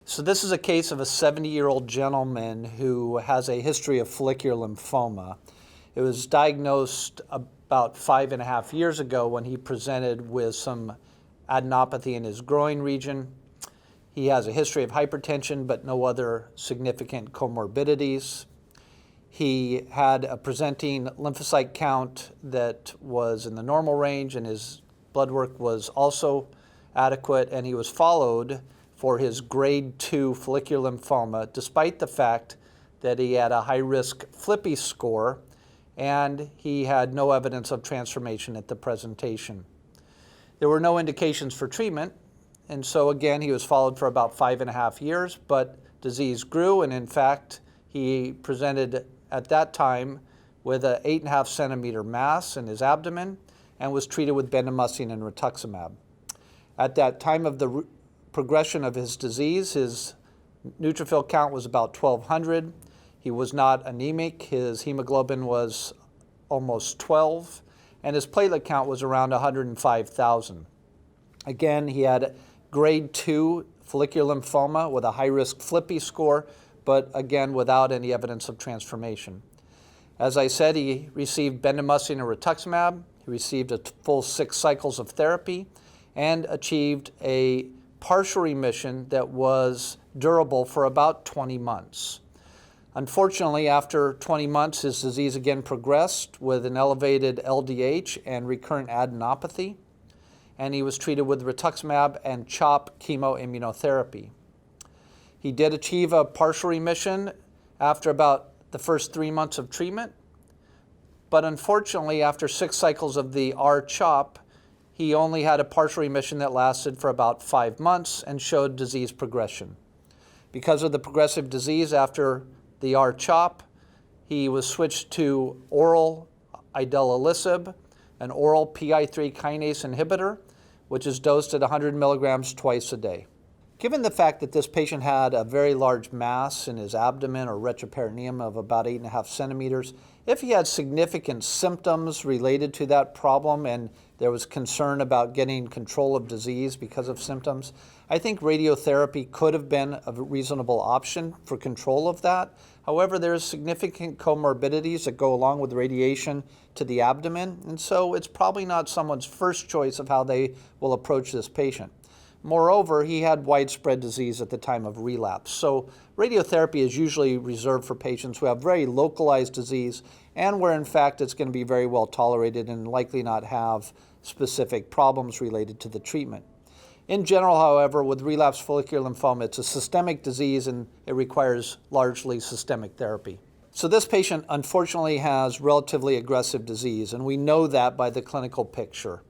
So this is a case of a 70-year-old gentleman who has a history of follicular lymphoma. It was diagnosed about 5.5 years ago when he presented with some adenopathy in his groin region. He has a history of hypertension, but no other significant comorbidities. He had a presenting lymphocyte count that was in the normal range, and his blood work was also adequate, and he was followed for his grade 2 follicular lymphoma, despite the fact that he had a high-risk Flippy score and he had no evidence of transformation at the presentation. There were no indications for treatment, and so again, he was followed for about 5.5 years, but disease grew, and in fact, he presented at that time with an 8.5 centimeter mass in his abdomen and was treated with bendamustine and rituximab. At that time of the progression of his disease, his neutrophil count was about 1,200. He was not anemic. His hemoglobin was almost 12, and his platelet count was around 105,000. Again, he had grade 2 follicular lymphoma with a high-risk Flippy score, but again, without any evidence of transformation. As I said, he received bendamustine and rituximab. He received a full 6 cycles of therapy and achieved a partial remission that was durable for about 20 months. Unfortunately, after 20 months, his disease again progressed with an elevated LDH and recurrent adenopathy, and he was treated with rituximab and CHOP chemoimmunotherapy. He did achieve a partial remission after about the first 3 months of treatment, but unfortunately, after 6 cycles of the R-CHOP, he only had a partial remission that lasted for about 5 months and showed disease progression. Because of the progressive disease after the R-CHOP, he was switched to oral idelalisib, an oral PI3 kinase inhibitor, which is dosed at 100 milligrams twice a day. Given the fact that this patient had a very large mass in his abdomen or retroperitoneum of about 8.5 centimeters, if he had significant symptoms related to that problem and there was concern about getting control of disease because of symptoms, I think radiotherapy could have been a reasonable option for control of that. However, there's significant comorbidities that go along with radiation to the abdomen, and so it's probably not someone's first choice of how they will approach this patient. Moreover, he had widespread disease at the time of relapse. So radiotherapy is usually reserved for patients who have very localized disease and where in fact it's going to be very well tolerated and likely not have specific problems related to the treatment. In general, however, with relapsed follicular lymphoma, it's a systemic disease and it requires largely systemic therapy. So this patient unfortunately has relatively aggressive disease, and we know that by the clinical picture.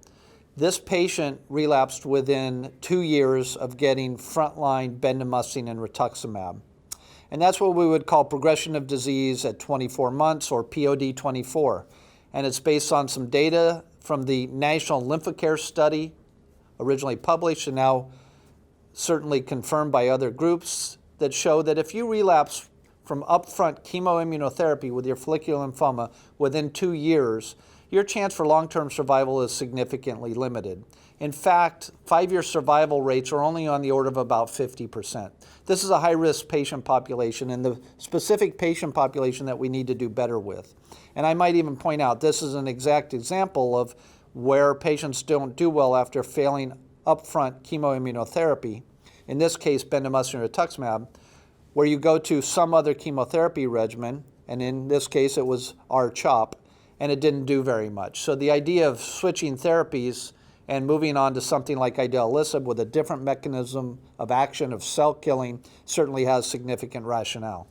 This patient relapsed within 2 years of getting frontline bendamustine and rituximab. And that's what we would call progression of disease at 24 months, or POD24. And it's based on some data from the National Lymphocare Study, originally published and now certainly confirmed by other groups, that show that if you relapse from upfront chemoimmunotherapy with your follicular lymphoma within 2 years, your chance for long-term survival is significantly limited. In fact, 5-year survival rates are only on the order of about 50%. This is a high-risk patient population and the specific patient population that we need to do better with. And I might even point out this is an exact example of where patients don't do well after failing upfront chemoimmunotherapy, in this case bendamustine or rituximab, where you go to some other chemotherapy regimen, and in this case it was R-CHOP, and it didn't do very much. So the idea of switching therapies and moving on to something like idelalisib with a different mechanism of action of cell killing certainly has significant rationale.